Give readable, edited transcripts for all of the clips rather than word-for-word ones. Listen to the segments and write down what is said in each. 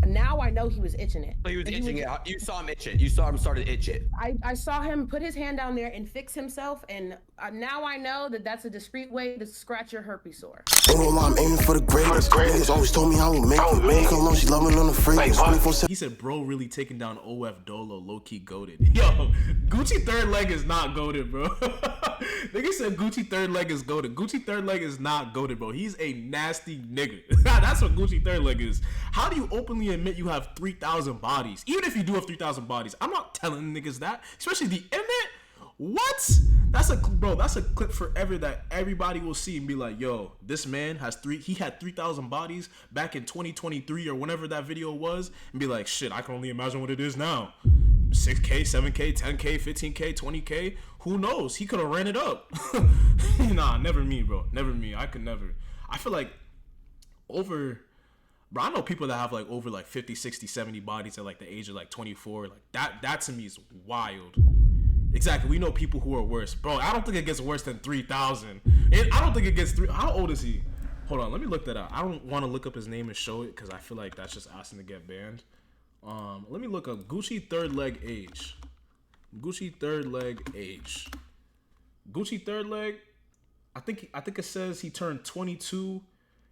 Now I know he was itching it. So he was itching it. You saw him itch it. You saw him start to itch it. I saw him put his hand down there and fix himself, and now I know that that's a discreet way to scratch your herpes sore. I'm aiming for the greatest. Niggas always told me I would make it. Man, come on, she love me on the phrase. He said, bro, really taking down OF Dolo, low-key goated. Yo, Gucci third leg is not goated, bro. Nigga said Gucci third leg is goated. Gucci third leg is not goated, bro. He's a nasty nigga. That's what Gucci third leg is. How do you openly admit you have 3,000 bodies? Even if you do have 3,000 bodies, I'm not telling niggas that, especially the internet. What? That's a clip forever that everybody will see and be like, yo, this man had 3,000 bodies back in 2023 or whenever that video was, and be like, shit, I can only imagine what it is now. 6K, 7K, 10K, 15K, 20K, who knows? He could have ran it up. Nah, never me, bro. Never me. I could never. I feel like bro, I know people that have like over like 50, 60, 70 bodies at like the age of like 24. Like that to me is wild. Exactly. We know people who are worse. Bro, I don't think it gets worse than 3,000. I don't think it gets How old is he? Hold on, let me look that up. I don't want to look up his name and show it because I feel like that's just asking to get banned. Let me look up Gucci third leg age. Gucci third leg age. Gucci third leg, I think it says he turned 22.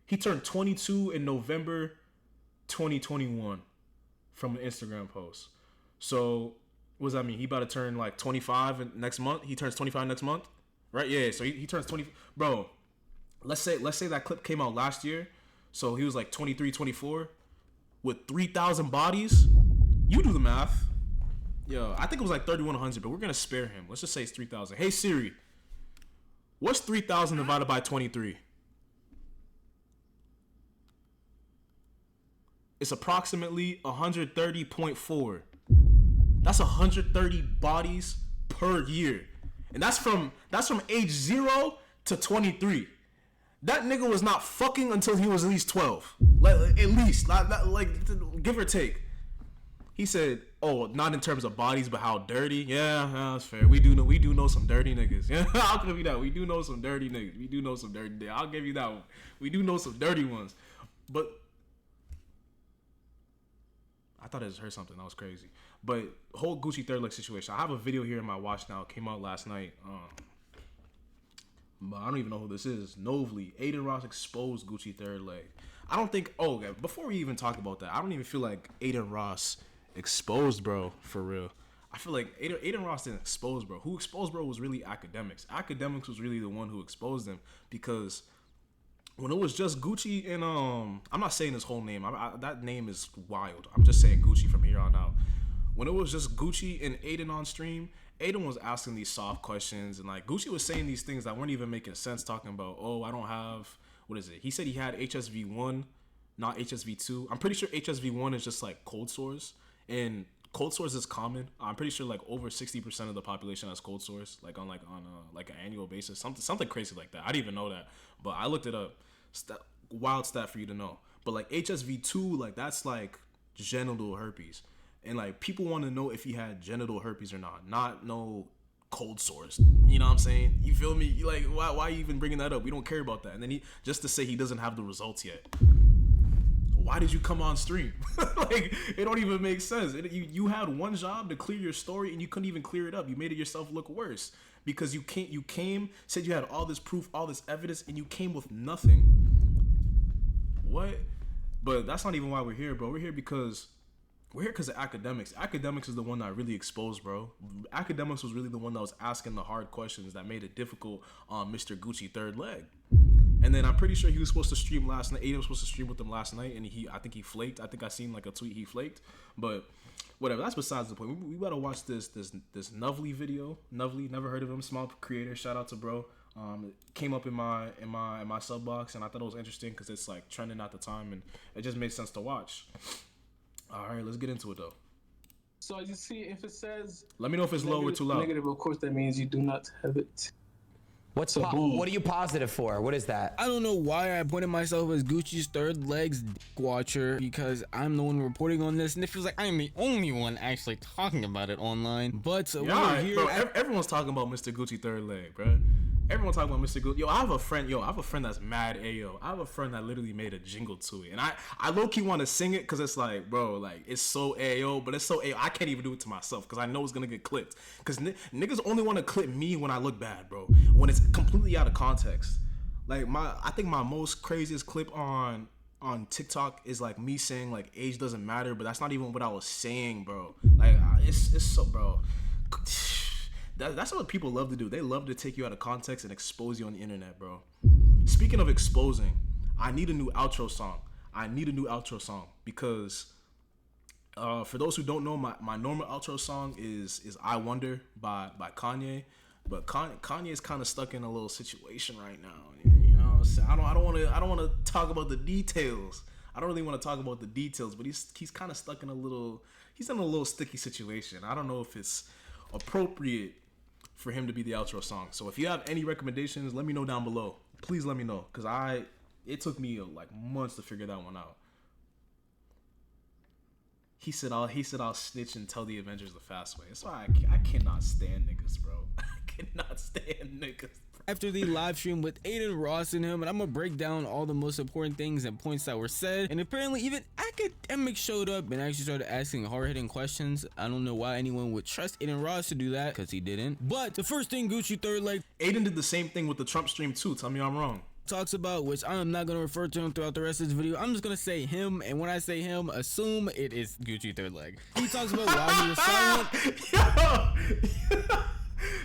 He turned 22 in November 2021 from an Instagram post. So what does that mean? He about to turn like 25 next month. He turns 25 next month, right? Yeah. So he turns 20. Bro, let's say that clip came out last year. So he was like 23, 24 with 3,000 bodies. You do the math. Yo, I think it was like 3,100, but we're gonna spare him. Let's just say it's 3,000. Hey Siri, what's 3,000 divided by 23? It's approximately 130.4. That's 130 bodies per year. And that's from age 0 to 23. That nigga was not fucking until he was at least 12. Like, at least. Like, give or take. He said, oh, not in terms of bodies, but how dirty. Yeah, that's fair. We do know some dirty niggas. Yeah, I'll give you that. We do know some dirty niggas. We do know some dirty. I'll give you that one. We do know some dirty ones. But I thought I just heard something. That was crazy. But whole Gucci third leg situation. I have a video here in my watch now. It came out last night. But I don't even know who this is. Novely. Aiden Ross exposed Gucci third leg. I don't think. Oh, okay. Before we even talk about that, I don't even feel like Aiden Ross exposed bro for real. I feel like Aiden Ross didn't expose bro. Who exposed bro was really Academics. Academics was really the one who exposed him because when it was just Gucci and I'm not saying his whole name. That name is wild. I'm just saying Gucci from here on out. When it was just Gucci and Aiden on stream, Aiden was asking these soft questions and like Gucci was saying these things that weren't even making sense, talking about, oh, I don't have, what is it? He said he had HSV1, not HSV2. I'm pretty sure HSV1 is just like cold sores, and cold sores is common. I'm pretty sure like over 60% of the population has cold sores, like on an annual basis, something crazy like that. I didn't even know that, but I looked it up. Wild stat for you to know. But like HSV2, like that's like genital herpes. And like people want to know if he had genital herpes or not no cold sores. You know what I'm saying? You feel me? You like why are you even bringing that up? We don't care about that. And then he just to say he doesn't have the results yet. Why did you come on stream? Like it don't even make sense. You had one job to clear your story and you couldn't even clear it up. You made it yourself look worse because you came said you had all this proof, all this evidence, and you came with nothing. What? But that's not even why we're here, bro. We're here because of Academics. Academics is the one that really exposed, bro. Academics was really the one that was asking the hard questions that made it difficult on Mr. Gucci third leg. And then I'm pretty sure he was supposed to stream last night. Aiden was supposed to stream with him last night, and I think he flaked. I think I seen like a tweet he flaked. But whatever, that's besides the point. We gotta watch this Novely video. Novely, never heard of him. Small creator. Shout out to bro. It came up in my sub box, and I thought it was interesting because it's like trending at the time, and it just made sense to watch. All right, let's get into it though. So as you see, if it says, let me know if it's low or too loud. Negative, of course, that means you do not have it. What are you positive for? What is that? I don't know why I appointed myself as Gucci's third legs watcher because I'm the one reporting on this, and it feels like I'm the only one actually talking about it online. But yeah, bro, everyone's talking about Mr. Gucci third leg, bro. Everyone talking about Mr. Gucci. Yo, I have a friend that's mad Ayo. I have a friend that literally made a jingle to it. And I low-key want to sing it because it's like, bro, like, it's so Ayo, but it's so Ayo. I can't even do it to myself because I know it's going to get clipped. Because niggas only want to clip me when I look bad, bro. When it's completely out of context. Like, I think my most craziest clip on TikTok is like me saying like age doesn't matter, but that's not even what I was saying, bro. Like, it's so, bro. That's what people love to do. They love to take you out of context and expose you on the internet, bro. Speaking of exposing, I need a new outro song. Because for those who don't know, my normal outro song is I Wonder by Kanye. But Kanye is kind of stuck in a little situation right now. You know, I don't want to talk about the details. I don't really want to talk about the details, but he's kind of stuck in he's in a little sticky situation. I don't know if it's appropriate for him to be the outro song. So if you have any recommendations, let me know down below. Please let me know, because it took me like months to figure that one out. He said I'll snitch and tell the Avengers the fast way. That's why I cannot stand niggas, bro. I cannot stand niggas. After the live stream with Aiden Ross and him, and I'm gonna break down all the most important things and points that were said. And apparently even academics showed up and actually started asking hard-hitting questions. I don't know why anyone would trust Aiden Ross to do that, because he didn't. But the first thing Gucci Third Leg Aiden did the same thing with the Trump stream too. Tell me I'm wrong. Talks about, which I am not going to refer to him throughout the rest of this video. I'm just going to say him, and when I say him, assume it is Gucci Third Leg. He talks about why he was silent.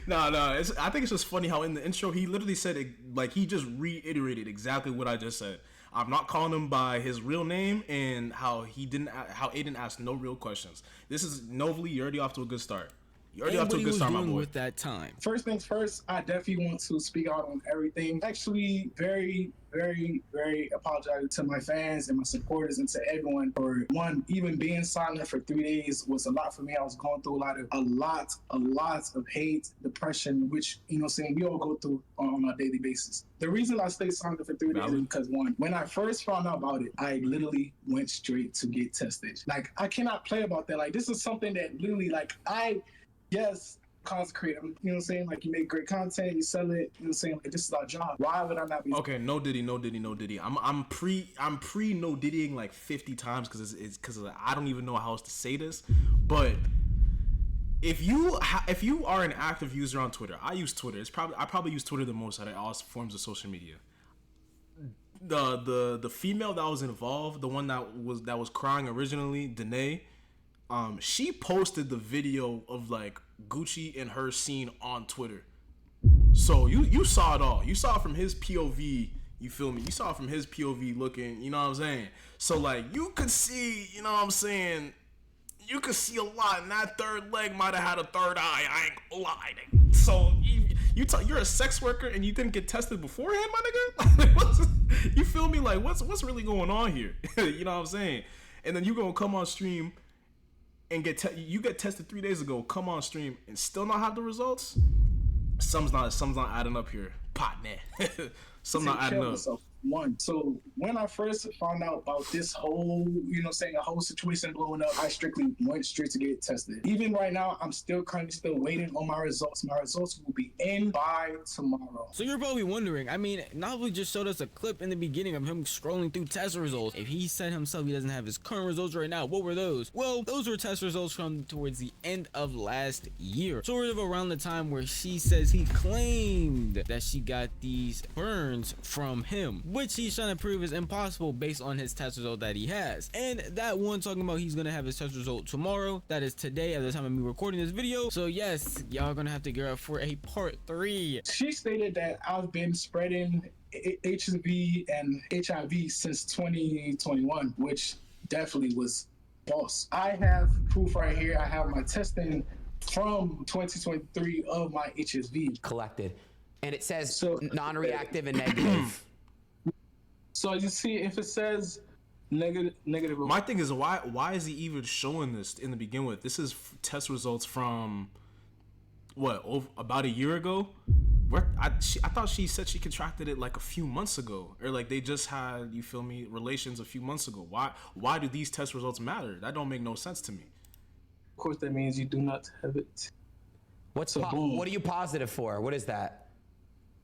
No, I think it's just funny how in the intro he literally said it, like he just reiterated exactly what I just said. I'm not calling him by his real name, and how Aiden asked no real questions. This is Novely, you're already off to a good start. You already off to a good start, my boy. With that time. First things first, I definitely want to speak out on everything. Actually, very, very, very apologetic to my fans and my supporters and to everyone for even being silent for 3 days was a lot for me. I was going through a lot of hate, depression, which, you know what I'm saying, we all go through on a daily basis. The reason I stayed silent for 3 days is because when I first found out about it, I literally went straight to get tested. Like, I cannot play about that. Like, this is something that literally, like, yes, consecrate them. You know what I'm saying? Like, you make great content, you sell it. You know what I'm saying? Like, this is our job. Why would I not be? Okay, no Diddy. I'm pre no Diddying like 50 times because I don't even know how else to say this. But if you are an active user on Twitter, I use Twitter. I probably use Twitter the most out of all forms of social media. The female that was involved, the one that was crying originally, Danae. She posted the video of like Gucci and her scene on Twitter. So you saw it all. You saw it from his POV, you feel me? You saw it from his POV looking, you know what I'm saying? So like you could see, you know what I'm saying? You could see a lot, and that third leg might have had a third eye. I ain't gonna lie. So you're a sex worker and you didn't get tested beforehand, my nigga? You feel me? Like what's really going on here? You know what I'm saying? And then you gonna come on stream and you get tested 3 days ago, come on stream and still not have the results? Something's not adding up here, partner. Something not adding up. So when I first found out about this whole, you know what I'm saying, a whole situation blowing up, I strictly went straight to get tested. Even right now, I'm still waiting on my results. My results will be in by tomorrow. So you're probably wondering, I mean, Novely just showed us a clip in the beginning of him scrolling through test results. If he said himself he doesn't have his current results right now, what were those? Well, those were test results from towards the end of last year. Sort of around the time where she says he claimed that she got these burns from him, which he's trying to prove is impossible based on his test result that he has. And that one talking about he's gonna have his test result tomorrow, that is today at the time of me recording this video. So yes, y'all gonna have to gear up for a part 3. She stated that I've been spreading HSV and HIV since 2021, which definitely was false. I have proof right here. I have my testing from 2023 of my HSV collected, and it says non-reactive and negative. So as you see, if it says negative. My thing is, why is he even showing this in the begin with? This is test results from about a year ago. I thought she said she contracted it like a few months ago, or like they just had, you feel me, relations a few months ago. Why do these test results matter? That don't make no sense to me. Of course, that means you do not have it. What are you positive for? What is that?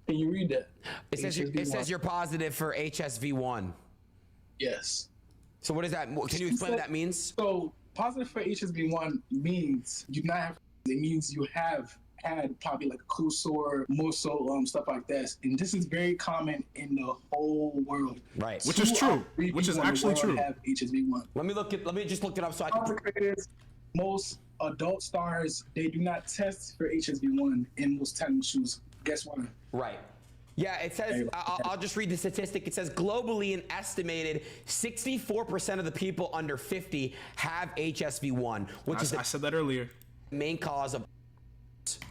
Can you read that? It says you're positive for HSV1. Yes. So what does that? Can you explain what that means? So positive for HSV1 means you not have. It means you have had probably like a cool sore, more so stuff like that. And this is very common in the whole world. Right. Which is true. Which is actually true. Have HSV1. Let me just look it up so I can. Most adult stars, they do not test for HSV1 in most tennis shoes. Guess why? Right. Yeah, it says, I'll just read the statistic. It says globally an estimated 64% of the people under 50 have HSV1, which I said that earlier. Main cause of.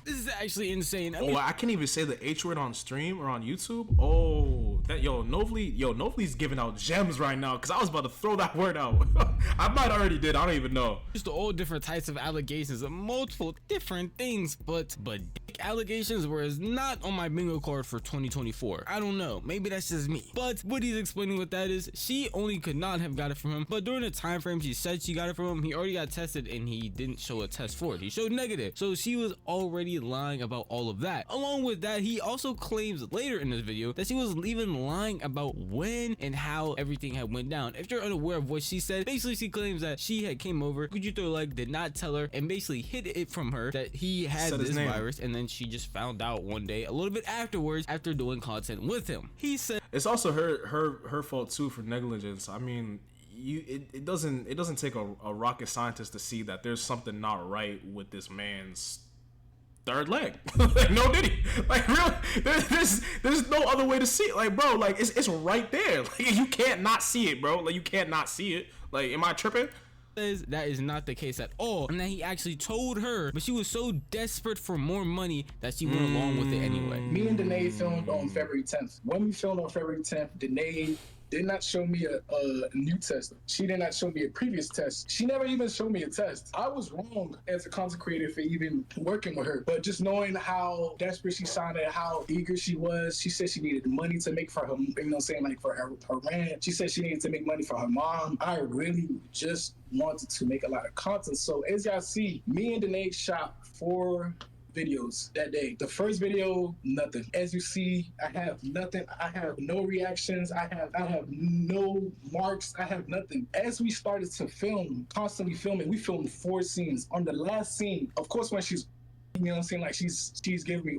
This is actually insane. I can't even say the H word on stream or on YouTube. Oh, that Novely's giving out gems right now because I was about to throw that word out. I might already did. I don't even know. Just all different types of allegations of multiple different things, but dick allegations was not on my bingo card for 2024. I don't know. Maybe that's just me. But what he's explaining with that is she only could not have got it from him, but during the time frame she said she got it from him, he already got tested and he didn't show a test for it. He showed negative. So she was already lying about all of that. Along with that, he also claims later in this video that she was even lying about when and how everything had went down. If you're unaware of what she said, basically she claims that she had came over, Gucci did not tell her and basically hid it from her that he had this virus, and then she just found out one day a little bit afterwards after doing content with him. He said it's also her fault too for negligence. I mean, it doesn't take a rocket scientist to see that there's something not right with this man's third leg. Like, no diddy. Like, really, there's no other way to see it. Like, bro, like it's right there. Like, you can't not see it, bro. Like, you can't not see it. Like, am I tripping? That is not the case at all, and that he actually told her, but she was so desperate for more money that she went along with it anyway. Me and Danae filmed on February 10th. When we filmed on February 10th, Danae did not show me a new test. She did not show me a previous test. She never even showed me a test. I was wrong as a content creator for even working with her. But just knowing how desperate she sounded, how eager she was, she said she needed money to make for her, like for her rent. She said she needed to make money for her mom. I really just wanted to make a lot of content. So as y'all see, me and Danae shot 4 videos that day. The first video, nothing. As you see, I have nothing. I have no reactions. I have no marks. I have nothing. As we started to film, constantly filming, we filmed 4 scenes. On the last scene, of course, when she's, like she's giving me,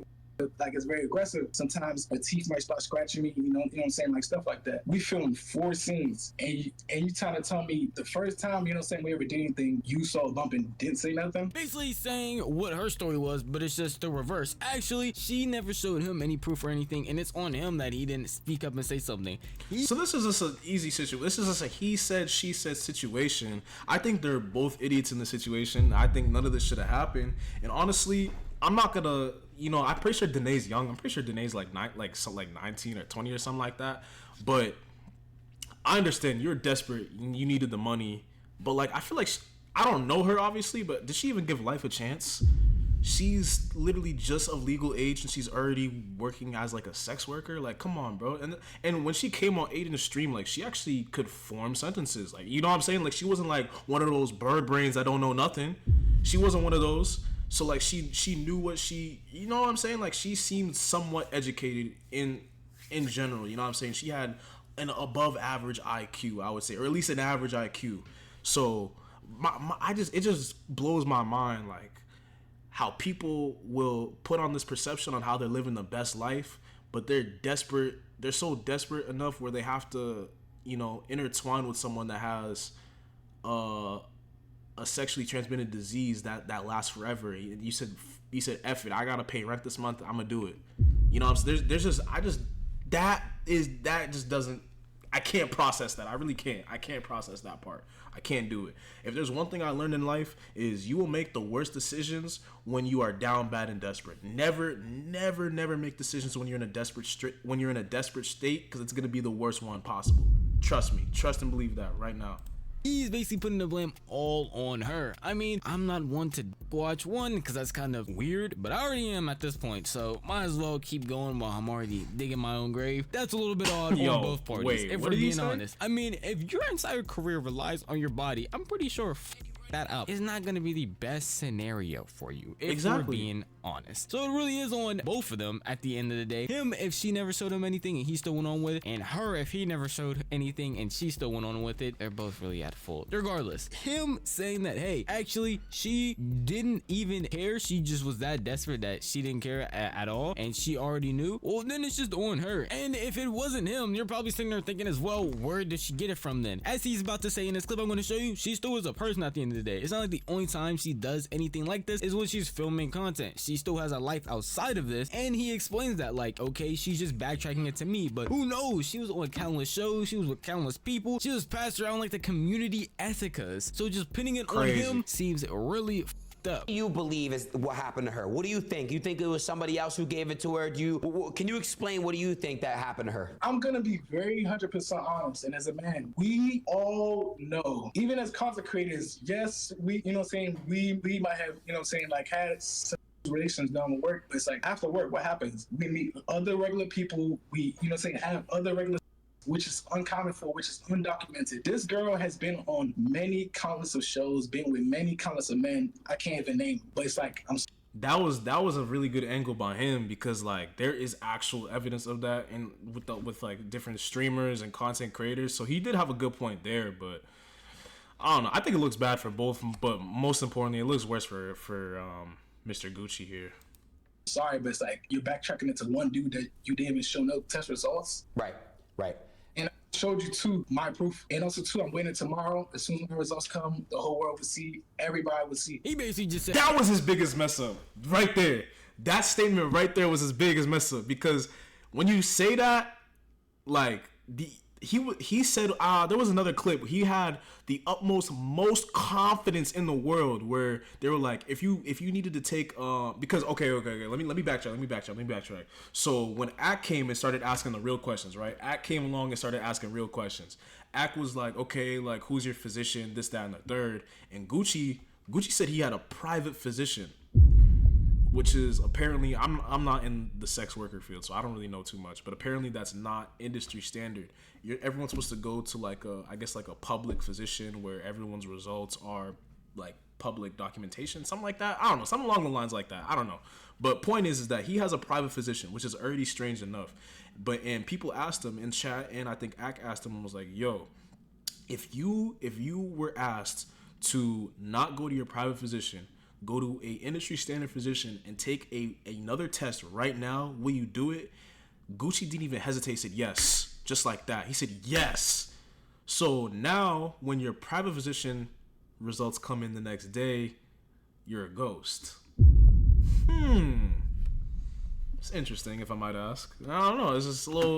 like, it's very aggressive. Sometimes her teeth might start scratching me, you know what I'm saying, like stuff like that. We filmed 4 scenes, and you trying to tell me the first time, we ever did anything, you saw a bump and didn't say nothing? Basically saying what her story was, but it's just the reverse. Actually, she never showed him any proof or anything, and it's on him that he didn't speak up and say something. So this is just an easy situation. This is just a he said, she said situation. I think they're both idiots in the situation. I think none of this should have happened. And honestly, I'm not gonna, I'm pretty sure Danae's young. I'm pretty sure Danae's like 19 or 20 or something like that. But I understand you're desperate. You needed the money. But like, I feel like I don't know her obviously, but did she even give life a chance? She's literally just of legal age and she's already working as like a sex worker. Like, come on, bro. And when she came on Aiden's stream, like, she actually could form sentences. Like, you know what I'm saying? Like, she wasn't like one of those bird brains that don't know nothing. She wasn't one of those. So like she knew what she, you know what I'm saying? Like, she seemed somewhat educated in general, you know what I'm saying? She had an above average IQ, I would say, or at least an average IQ. So it just blows my mind, like, how people will put on this perception on how they're living the best life, but they're so desperate enough where they have to, intertwine with someone that has a sexually transmitted disease that lasts forever. You said F it, I gotta pay rent this month, I'm gonna do it. You know what I'm saying? That just doesn't, I can't process that. I really can't. I can't process that part. I can't do it. If there's one thing I learned in life, is you will make the worst decisions when you are down bad and desperate. Never make decisions when you're in a desperate state, because it's gonna be the worst one possible. Trust me. Trust and believe that right now. He's basically putting the blame all on her. I mean, I'm not one to watch one because that's kind of weird, but I already am at this point, so might as well keep going while I'm already digging my own grave. That's a little bit odd on both parties, if we're being honest. I mean, if your entire career relies on your body, I'm pretty sure that up is not going to be the best scenario for you, if Exactly. we're being honest. So it really is on both of them at the end of the day. Him if she never showed him anything and he still went on with it, and her if he never showed anything and she still went on with it. They're both really at fault. Regardless, him saying that, hey, actually she didn't even care, she just was that desperate that she didn't care at all and she already knew, well then it's just on her. And if it wasn't him, you're probably sitting there thinking as well, where did she get it from then? As he's about to say in this clip I'm going to show you, she still is a person at the end of the day. It's not like the only time she does anything like this is when she's filming content. She still has a life outside of this, and he explains that, like, okay, she's just backtracking it to me, but who knows, she was on countless shows, she was with countless people, she was passed around like the community ethicas, so just pinning it Crazy. on him seems really up. What do you believe is what happened to her? What do you think? You think it was somebody else who gave it to her? Can you explain what do you think that happened to her? I'm gonna be very 100% honest, and as a man, we all know, even as content creators, yes, we, you know what I'm saying, we might have, you know what I'm saying, like had some relations done with work, but it's like after work, what happens? We meet other regular people, we, you know what I'm saying, have other regular, which is uncommon for, which is undocumented. This girl has been on many countless of shows, been with many countless of men. I can't even name them, but it's like, That was a really good angle by him, because like there is actual evidence of that, and with like different streamers and content creators. So he did have a good point there, but I don't know. I think it looks bad for both, but most importantly, it looks worse for Mr. Gucci here. sorry, but it's like you're backtracking into one dude that you didn't even show no test results. Right. And I showed you too my proof, and also too I'm waiting tomorrow. As soon as my results come, the whole world will see. Everybody will see. He basically just said That was his biggest mess up right there. That statement right there was his biggest mess up, because when you say that, like he said there was another clip. He had the most confidence in the world, where they were like, if you needed to take because okay, let me backtrack. So when Ak came and started asking the real questions, right? Ak came along and started asking real questions. Ak was like, okay, like who's your physician, this, that, and the third. And Gucci said he had a private physician, which is apparently, I'm not in the sex worker field, so I don't really know too much, but apparently that's not industry standard. Everyone's supposed to go to like a public physician where everyone's results are like public documentation, something like that. I don't know, something along the lines like that. I don't know. But point is that he has a private physician, which is already strange enough. And people asked him in chat, and I think Ak asked him and was like, yo, if you were asked to not go to your private physician, go to a industry standard physician and take another test right now, will you do it? Gucci didn't even hesitate, said yes, just like that. He said yes. So now when your private physician results come in the next day, you're a ghost. It's interesting, if I might ask. I don't know. It's just a little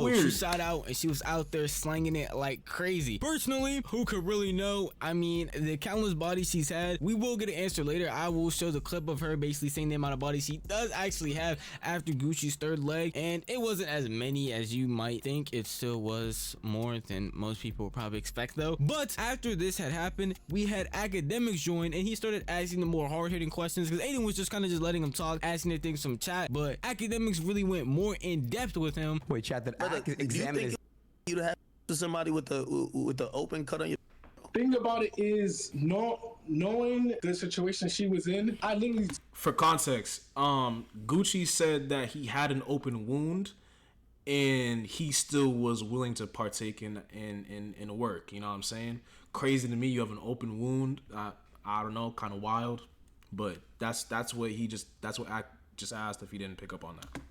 weird. She shot out and she was out there slanging it like crazy. Personally, who could really know? I mean, the countless bodies she's had, we will get an answer later. I will show the clip of her basically saying the amount of bodies she does actually have after Gucci's third leg, and it wasn't as many as you might think. It still was more than most people would probably expect though. But after this had happened, we had academics join, and he started asking the more hard-hitting questions, because Aiden was just kind of just letting him talk, asking the things from chat, but academics really went more in depth with him. Wait, chat, that Brother, do you think you to have somebody with the open cut on your? Thing about it is, knowing the situation she was in, I literally. For context, Gucci said that he had an open wound, and he still was willing to partake in work. You know what I'm saying? Crazy to me. You have an open wound. I don't know, kind of wild, but that's what I just asked if he didn't pick up on that.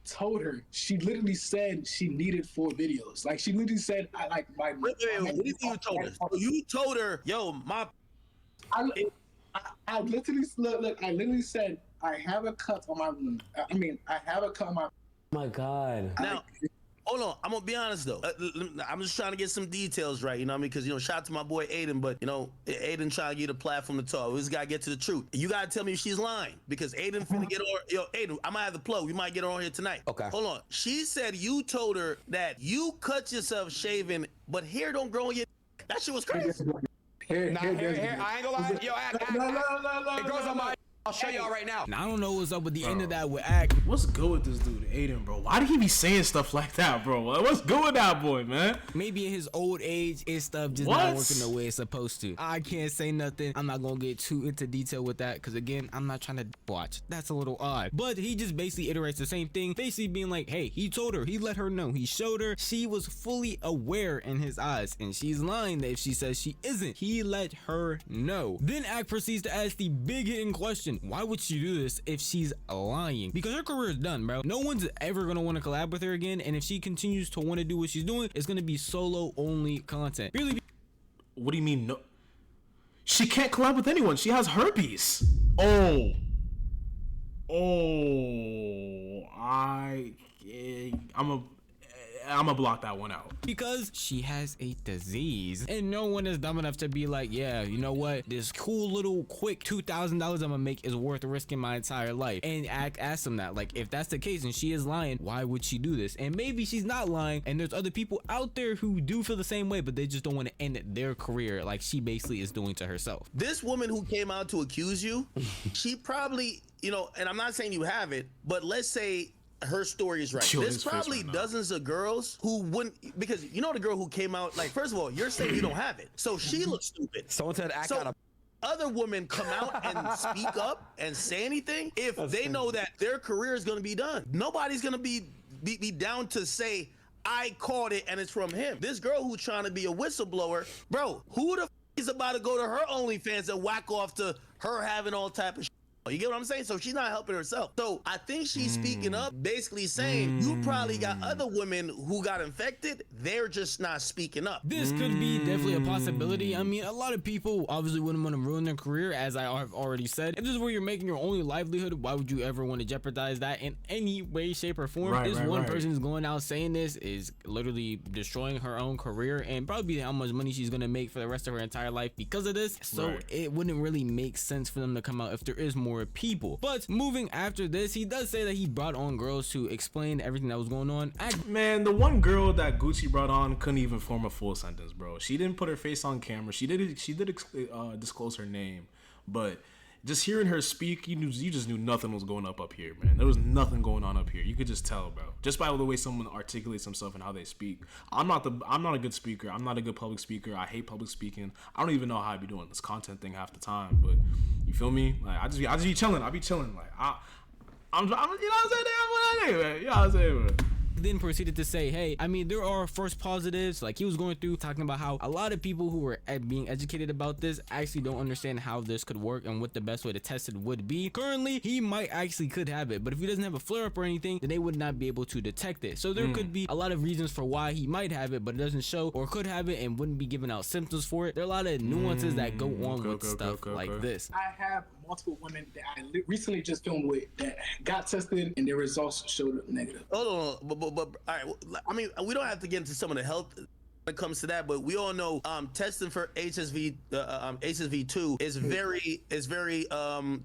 Told her, she literally said she needed 4 videos. Like she literally said, I like my. Wait, what do you think you told her? So you told her, yo, I literally look. I literally said I have a cut on my wound. I mean, I have a cut on my. My God. Now, hold on. I'm gonna be honest though. I'm just trying to get some details right. You know what I mean? Because shout out to my boy Aiden, but Aiden trying to get a platform to talk. We just gotta get to the truth. You gotta tell me if she's lying, because Aiden finna get on. Yo, Aiden, I might have the plug. We might get her on here tonight. Okay. Hold on. She said you told her that you cut yourself shaving, but hair don't grow in your. That shit was crazy. Hair, I ain't gonna lie. Yo, no. it grows on my. I'll show y'all right now. Now, I don't know what's up with the end of that with Act. What's good with this dude, Aiden, bro? Why did he be saying stuff like that, bro? What's good with that boy, man? Maybe in his old age, his stuff just not working the way it's supposed to. I can't say nothing. I'm not gonna get too into detail with that because again, I'm not trying to watch. That's a little odd. But he just basically iterates the same thing, basically being like, hey, he told her, he let her know, he showed her, she was fully aware in his eyes, and she's lying if she says she isn't. He let her know. Then Act proceeds to ask the big hitting question: why would she do this if she's lying? Because her career is done, bro. No one's ever gonna want to collab with her again, and if she continues to want to do what she's doing, it's gonna be solo only content. Really? What do you mean no? She can't collab with anyone. She has herpes. I'm gonna block that one out. Because she has a disease, and no one is dumb enough to be like, yeah, you know what, this cool little quick $2,000 I'm gonna make is worth risking my entire life. And ask him that, like, if that's the case and she is lying, why would she do this? And maybe she's not lying, and there's other people out there who do feel the same way, but they just don't want to end their career like she basically is doing to herself. This woman who came out to accuse you, she probably, you know, and I'm not saying you have it, but let's say her story is right. There's probably dozens of girls who wouldn't, because you know the girl who came out, like, first of all, you're saying you don't have it, so she looks stupid. Someone said Act out of other women come out and speak up and say anything if they know that their career is going to be done. Nobody's going to be down to say, I caught it and it's from him. This girl who's trying to be a whistleblower, bro, who the f is about to go to her OnlyFans and whack off to her having all type of shit? You get what I'm saying? So she's not helping herself. So I think she's speaking up, basically saying you probably got other women who got infected. They're just not speaking up. This could be definitely a possibility. I mean, a lot of people obviously wouldn't want to ruin their career, as I have already said. If this is where you're making your only livelihood, why would you ever want to jeopardize that in any way, shape, or form? This one person is going out saying this is literally destroying her own career and probably how much money she's going to make for the rest of her entire life because of this. So it wouldn't really make sense for them to come out if there is more people. But moving after this, he does say that he brought on girls to explain everything that was going on. Man, the one girl that Gucci brought on couldn't even form a full sentence, bro. She didn't put her face on camera. She did disclose her name, but just hearing her speak, you just knew nothing was going up here, man. There was nothing going on up here. You could just tell, bro, just by the way someone articulates themselves and how they speak. I'm not a good speaker. I'm not a good public speaker. I hate public speaking. I don't even know how I be doing this content thing half the time. But you feel me? Like I just be chilling. I be chilling. Like I'm you know what I'm saying? Man. You know what I'm saying, man? Then proceeded to say, hey, I mean, there are first positives. Like he was going through talking about how a lot of people who were being educated about this actually don't understand how this could work and what the best way to test it would be. Currently, he might actually could have it, but if he doesn't have a flare up or anything, then they would not be able to detect it. So there could be a lot of reasons for why he might have it, but it doesn't show, or could have it and wouldn't be giving out symptoms for it. There are a lot of nuances that go on with stuff like this. I have multiple women that I recently just filmed with that got tested and their results showed up negative. Hold on, but all right. I mean, we don't have to get into some of the health when it comes to that, but we all know testing for HSV2 is very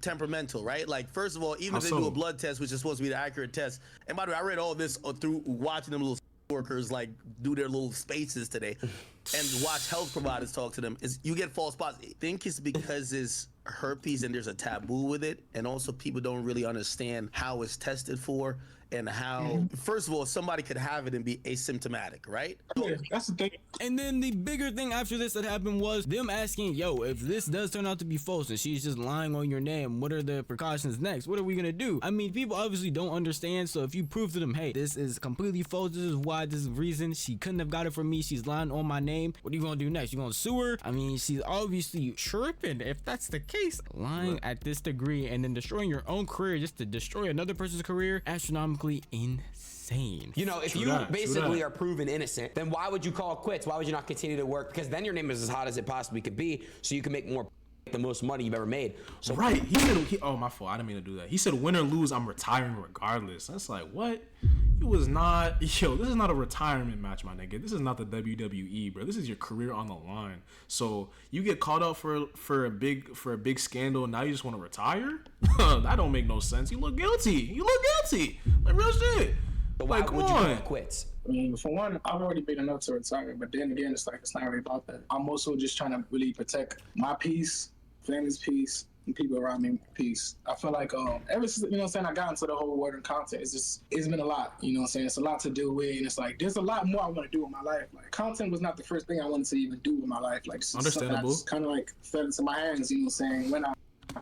temperamental, right? Like, first of all, even if they do a blood test, which is supposed to be the accurate test, and by the way, I read all this through watching them little workers like do their little spaces today and watch health providers talk to them, is you get false positives. I think it's because it's herpes and there's a taboo with it, and also people don't really understand how it's tested for and how first of all somebody could have it and be asymptomatic, right? Yeah, that's the thing. And then the bigger thing after this that happened was them asking, yo, if this does turn out to be false and she's just lying on your name, what are the precautions next? What are we gonna do? I mean, people obviously don't understand, so if you prove to them, hey, this is completely false, this is why, this is the reason, she couldn't have got it from me, she's lying on my name, what are you gonna do next? You gonna sue her? I mean, she's obviously tripping if that's the case. Lying at this degree and then destroying your own career just to destroy another person's career, astronomically insane. You know, if you basically are proven innocent, then why would you call quits? Why would you not continue to work? Because then your name is as hot as it possibly could be, so you can make the most money you've ever made. So right, oh my fault, I didn't mean to do that. He said win or lose, I'm retiring regardless. That's like, what? It was not, this is not a retirement match, my nigga. This is not the WWE, bro. This is your career on the line. So you get called out for a big scandal, and now you just want to retire? That don't make no sense. You look guilty. Like real shit. So why would you call quits? I mean, for one, I've already made enough to retire, but then again, it's not really about that. I'm also just trying to really protect my peace, family's peace, and people around me peace. I feel like ever since, you know what I'm saying, I got into the whole world of content, it's been a lot, you know what I'm saying? It's a lot to do with, and it's like there's a lot more I want to do in my life. Like content was not the first thing I wanted to even do in my life. Like understandable. Kind of like fell into my hands, you know what I'm saying, when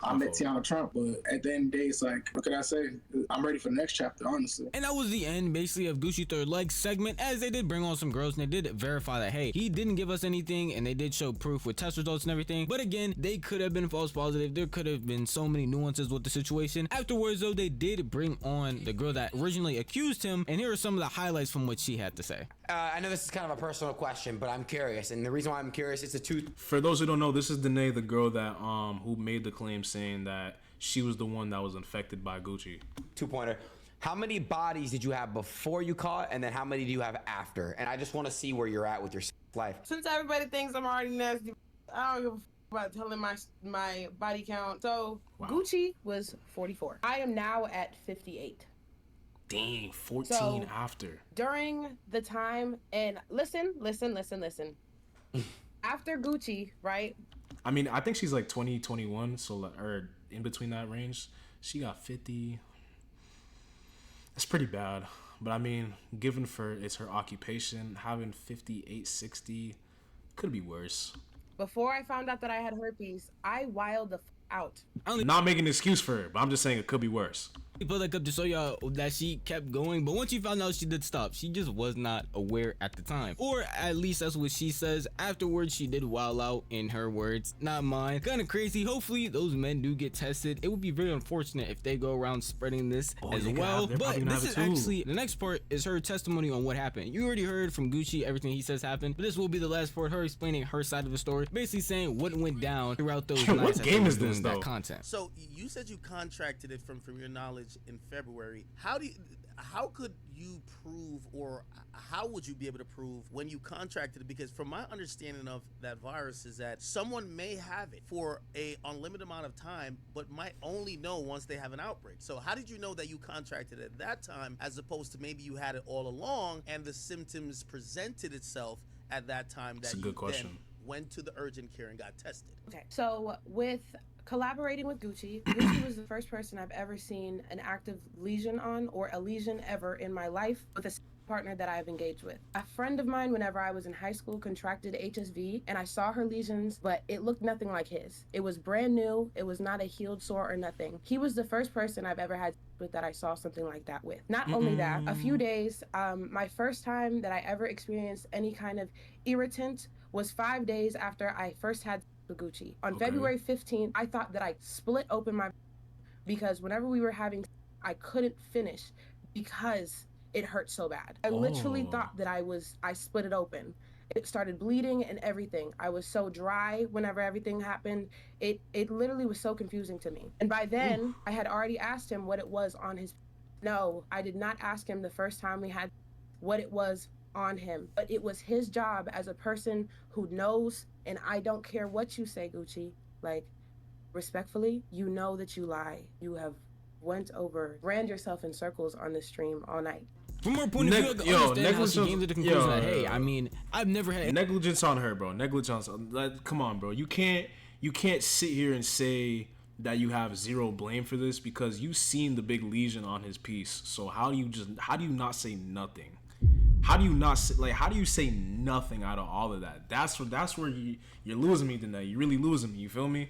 I met Tiana Trump, but at the end of the day, it's like, what could I say? I'm ready for the next chapter, honestly. And that was the end, basically, of Gucci Third Leg segment, as they did bring on some girls, and they did verify that, hey, he didn't give us anything, and they did show proof with test results and everything. But again, they could have been false positive. There could have been so many nuances with the situation. Afterwards, though, they did bring on the girl that originally accused him, and here are some of the highlights from what she had to say. I know this is kind of a personal question, but I'm curious, and the reason why I'm curious is For those who don't know, this is Danae, the girl that who made the claim saying that she was the one that was infected by Gucci. Two-pointer. How many bodies did you have before you caught, and then how many do you have after? And I just want to see where you're at with your life. Since everybody thinks I'm already nasty, I don't give a f about telling my body count. So Gucci was 44. I am now at 58. Dang, 14 after. During the time, and listen. After Gucci, right? I mean, I think she's like 20, 21, so or in between that range. She got 50. That's pretty bad. But I mean, given for it's her occupation, having 58, 60 could be worse. Before I found out that I had herpes, I wilded the f out. Not making an excuse for her, but I'm just saying it could be worse. He put that up to show y'all that she kept going, but once she found out, she did stop. She just was not aware at the time, or at least that's what she says. Afterwards, she did wild out, in her words, not mine. Kind of crazy. Hopefully those men do get tested. It would be very unfortunate if they go around spreading this as well. But this is actually the next part, is her testimony on what happened. You already heard from Gucci everything he says happened, but this will be the last part, her explaining her side of the story, basically saying what went down throughout those nights. What game is this though? That content. So you said you contracted it from your knowledge in February. How could you prove, or how would you be able to prove when you contracted it? Because from my understanding of that virus is that someone may have it for a unlimited amount of time, but might only know once they have an outbreak. So how did you know that you contracted it at that time, as opposed to maybe you had it all along and the symptoms presented itself at that time? That's a good question. Then went to the urgent care and got tested. Okay, so with collaborating with Gucci, Gucci was the first person I've ever seen an active lesion on, or a lesion ever in my life, with a partner that I've engaged with. A friend of mine, whenever I was in high school, contracted HSV, and I saw her lesions, but it looked nothing like his. It was brand new. It was not a healed sore or nothing. He was the first person I've ever had with that I saw something like that with. Not only that, a few days, my first time that I ever experienced any kind of irritant was 5 days after I first had with Gucci. On February 15th, I thought that I split open my, because whenever we were having, I couldn't finish because it hurt so bad. I literally thought that I split it open. It started bleeding and everything. I was so dry whenever everything happened. It literally was so confusing to me. And by then, I had already asked him what it was on his. No, I did not ask him the first time we had what it was on him, but it was his job as a person who knows, and I don't care what you say, Gucci, like, respectfully, you know that you lie. You have ran yourself in circles on the stream all night. From her point of view, I can understand how she came to the conclusion that, hey, I mean, I've never had negligence on her, bro. Negligence. Come on, bro. You can't sit here and say that you have zero blame for this, because you seen the big lesion on his piece. So how do you not say nothing? How do you say nothing out of all of that? That's where you're losing me tonight. You're really losing me. You feel me?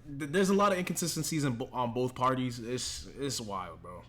There's a lot of inconsistencies on both parties. It's wild, bro.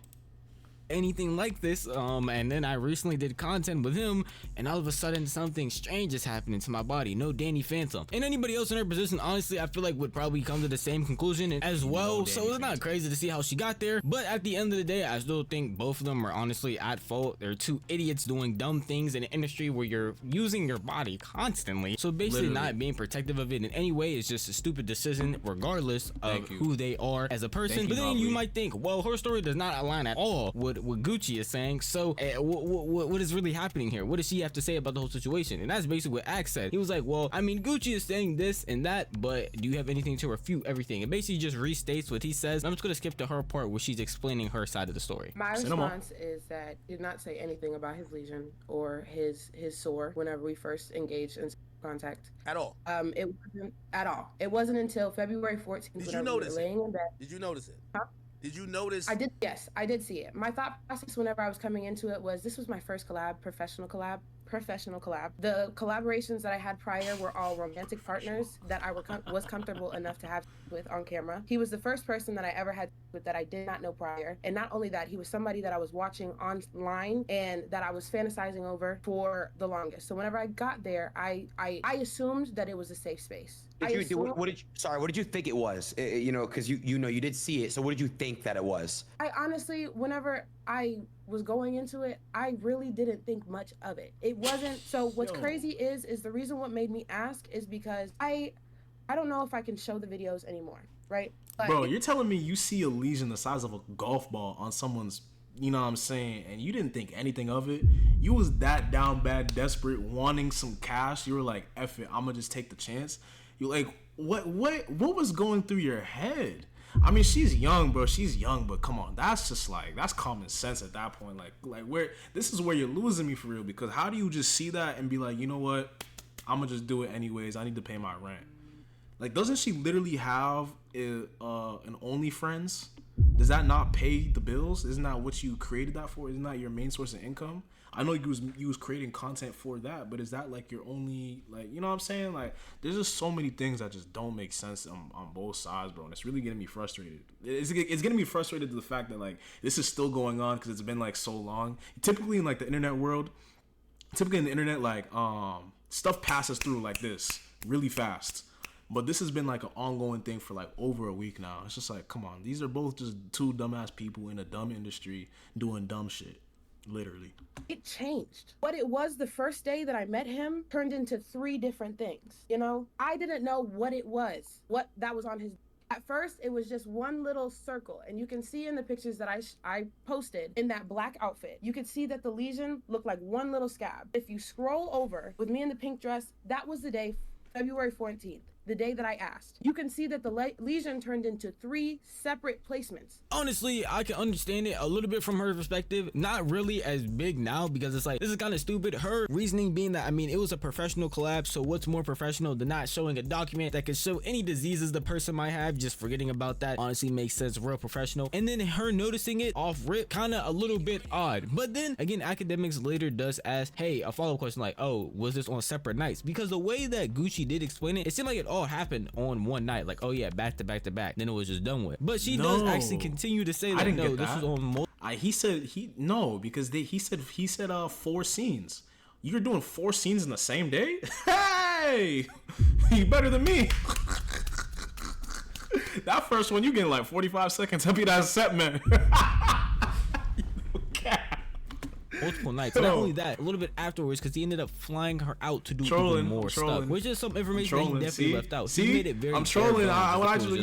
Anything like this, and then I recently did content with him, and all of a sudden something strange is happening to my body. No Danny Phantom. And anybody else in her position, honestly, I feel like would probably come to the same conclusion as well. So it's not crazy to see how she got there, but at the end of the day, I still think both of them are honestly at fault. They're two idiots doing dumb things in an industry where you're using your body constantly. So basically not being protective of it in any way is just a stupid decision, regardless of who they are as a person. But then you might think, well, her story does not align at all with what Gucci is saying. So what is really happening here? What does she have to say about the whole situation? And that's basically what Axe said. He was like, well, I mean, Gucci is saying this and that, but do you have anything to refute everything? And basically just restates what he says. I'm just gonna skip to her part where she's explaining her side of the story. My response is that he did not say anything about his lesion or his sore whenever we first engaged in. contact At all? It wasn't at all. It wasn't until February 14th Did when you I was notice it? laying in bed. Did you notice it? Huh? Did you notice? I did. Yes, I did see it. My thought process whenever I was coming into it was this was my first professional collab. The collaborations that I had prior were all romantic partners that I was comfortable enough to have with on camera. He was the first person that I ever had with that I did not know prior. And not only that, he was somebody that I was watching online and that I was fantasizing over for the longest. So whenever I got there, I assumed that it was a safe space. What did you think it was? You know, because you know you did see it. So what did you think that it was? I honestly, whenever I was going into it, I really didn't think much of it. It wasn't. So what's crazy is the reason what made me ask is because I don't know if I can show the videos anymore, right? But bro, you're telling me you see a lesion the size of a golf ball on someone's, you know what I'm saying, and you didn't think anything of it? You was that down bad, desperate, wanting some cash. You were like, F it, I'm gonna just take the chance. You like, what was going through your head? I mean, she's young, bro. She's young, but come on, that's just like, that's common sense at that point. Like where this is where you're losing me for real. Because how do you just see that and be like, you know what, I'm gonna just do it anyways. I need to pay my rent. Like, doesn't she literally have an OnlyFriends? Does that not pay the bills? Isn't that what you created that for? Isn't that your main source of income? I know you was creating content for that, but is that like your only, like, you know what I'm saying? Like, there's just so many things that just don't make sense on both sides, bro. And it's really getting me frustrated. It's getting me frustrated to the fact that like this is still going on because it's been like so long. Typically in like the internet world, like stuff passes through like this really fast. But this has been like an ongoing thing for like over a week now. It's just like, come on, these are both just two dumbass people in a dumb industry doing dumb shit. Literally. It changed. What it was the first day that I met him turned into 3 different things. You know, I didn't know what it was, what that was on his. At first, it was just one little circle, and you can see in the pictures that I posted in that black outfit, you could see that the lesion looked like one little scab. If you scroll over with me in the pink dress, that was the day, February 14th. The day that I asked. You can see that the lesion turned into 3 separate placements. Honestly, I can understand it a little bit from her perspective. Not really as big now because it's like, this is kind of stupid. Her reasoning being that, I mean, it was a professional collab, so what's more professional than not showing a document that could show any diseases the person might have? Just forgetting about that honestly makes sense, real professional. And then her noticing it off rip, kind of a little bit odd. But then again, academics later does ask, hey, a follow-up question like, oh, was this on separate nights? Because the way that Gucci did explain it, it seemed like it all happened on one night, like, oh yeah, back to back to back, then it was just done with. But she does actually continue to say that no, this was on he said because he said 4 scenes. You're doing 4 scenes in the same day? Hey, you better than me. That first one you getting like 45 seconds. Happy that set, man. multiple nights. Not only that, a little bit afterwards, because he ended up flying her out to do even more stuff, which is some information that he definitely left out. He made it very. I'm trolling.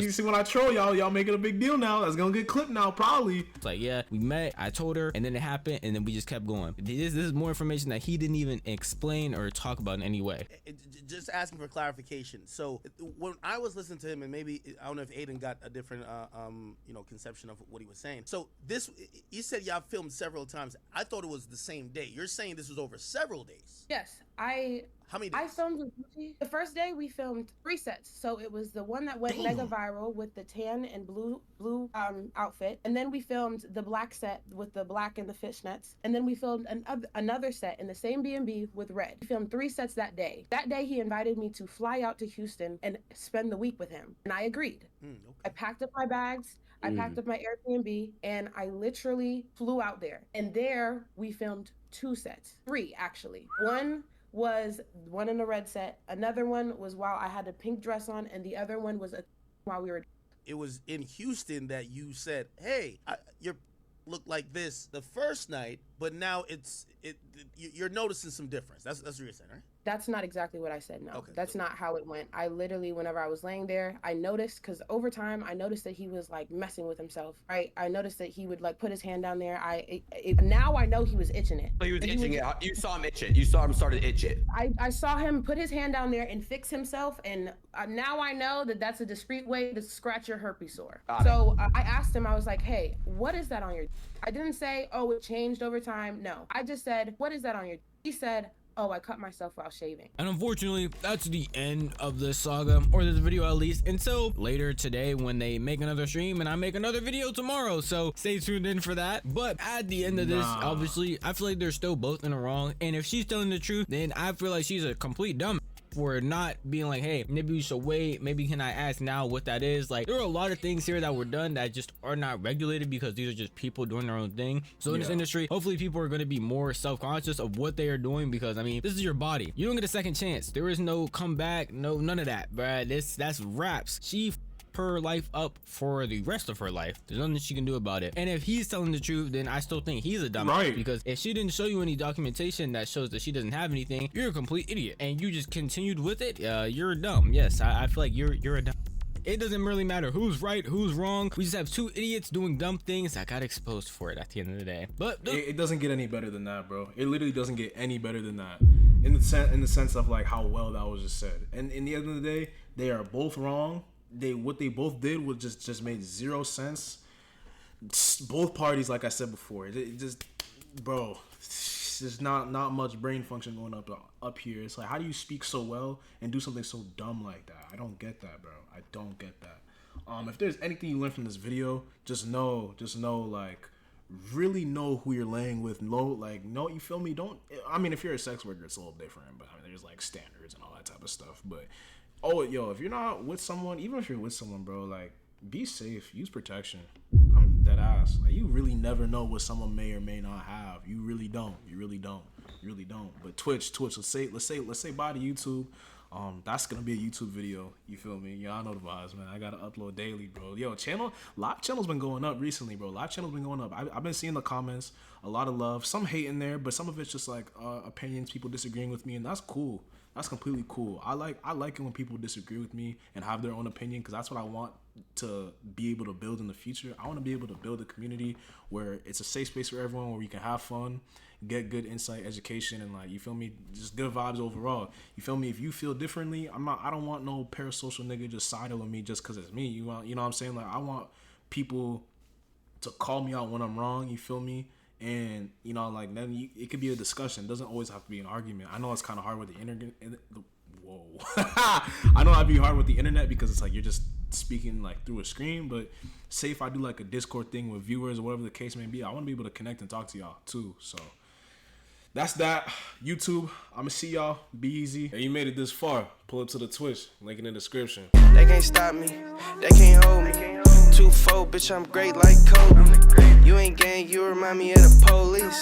You see when I troll y'all make it a big deal now. That's gonna get clipped now, probably. It's like, yeah, we met, I told her, and then it happened, and then we just kept going. This is more information that he didn't even explain or talk about in any way. Just asking for clarification. So when I was listening to him, and maybe I don't know if Aiden got a different conception of what he was saying. So this, you said y'all filmed several times. I thought it was the same day. You're saying this was over several days. Yes, How many days? I filmed with Gucci. The first day we filmed 3 sets. So it was the one that went mega viral with the tan and blue outfit, and then we filmed the black set with the black and the fishnets, and then we filmed another set in the same B&B with red. We filmed 3 sets that day. That day he invited me to fly out to Houston and spend the week with him, and I agreed. Okay. I packed up my bags. I packed up my Airbnb and I literally flew out there. And there we filmed 2 sets, 3 actually. One was one in the red set. Another one was while I had a pink dress on, and the other one was while we were. It was in Houston that you said, "Hey, you look like this the first night, but now you're noticing some difference." That's what you're saying, right? That's not exactly what I said, no. Okay, that's not how it went. I literally, whenever I was laying there, I noticed, because over time, I noticed that he was, like, messing with himself, right? I noticed that he would, like, put his hand down there. Now I know he was itching it. So he was itching it. You saw him itch it. You saw him start to itch it. I saw him put his hand down there and fix himself, and now I know that that's a discreet way to scratch your herpes sore. So I asked him, I was like, hey, what is that on your... I didn't say, oh, it changed over time. No. I just said, what is that on your... He said, oh, I cut myself while shaving. And unfortunately, that's the end of this saga, or this video at least, until later today when they make another stream and I make another video tomorrow. So stay tuned in for that. But at the end of this, obviously, I feel like they're still both in the wrong. And if she's telling the truth, then I feel like she's a complete dumb for not being like, hey, maybe we should wait, maybe can I ask now what that is. Like, there are a lot of things here that were done that just are not regulated because these are just people doing their own thing. So in this industry, hopefully people are going to be more self-conscious of what they are doing, because I mean, this is your body. You don't get a second chance. There is no comeback, no none of that, bruh. That's raps. She her life up for the rest of her life. There's nothing she can do about it. And if he's telling the truth, then I still think he's a dumbass, right? Because if she didn't show you any documentation that shows that she doesn't have anything, you're a complete idiot, and you just continued with it. You're dumb. Yes, I feel like you're a dumb. It doesn't really matter who's right, who's wrong. We just have two idiots doing dumb things that got exposed for it at the end of the day. But it doesn't get any better than that, bro. It literally doesn't get any better than that. In the sense of like how well that was just said. And in the end of the day, they are both wrong. What they both did was just made zero sense. Both parties, like I said before, it just, bro, there's not much brain function going up here. It's like, how do you speak so well and do something so dumb like that? I don't get that, bro. I don't get that. If there's anything you learn from this video, just know, like, really know who you're laying with. You feel me? I mean, if you're a sex worker, it's a little different, but I mean, there's like standards and all that type of stuff. But if you're not with someone, even if you're with someone, bro, like, be safe, use protection. I'm dead ass. Like, you really never know what someone may or may not have. You really don't. But Twitch, let's say bye to YouTube. That's gonna be a YouTube video. You feel me? Y'all know the vibes, man. I gotta upload daily, bro. Live channel's been going up recently, bro. Live channel's been going up. I've been seeing the comments, a lot of love, some hate in there, but some of it's just like opinions, people disagreeing with me, and that's cool. That's completely cool. I like it when people disagree with me and have their own opinion, because that's what I want to be able to build in the future. I want to be able to build a community where it's a safe space for everyone, where we can have fun, get good insight, education, and, like, you feel me, just good vibes overall. You feel me? If you feel differently, I don't want no parasocial nigga just siding with me just because it's me. You know what I'm saying? Like, I want people to call me out when I'm wrong. You feel me? And, like, then it could be a discussion. It doesn't always have to be an argument. I know it's kind of hard with the internet. Whoa. I know it'd be hard with the internet because it's like you're just speaking, like, through a screen. But say if I do, like, a Discord thing with viewers or whatever the case may be, I want to be able to connect and talk to y'all too. So that's that. YouTube, I'm going to see y'all. Be easy. Hey, you made it this far. Pull up to the Twitch. Link in the description. They can't stop me. They can't hold me. 2-4, bitch, I'm great like Kobe. You ain't gang, you remind me of the police.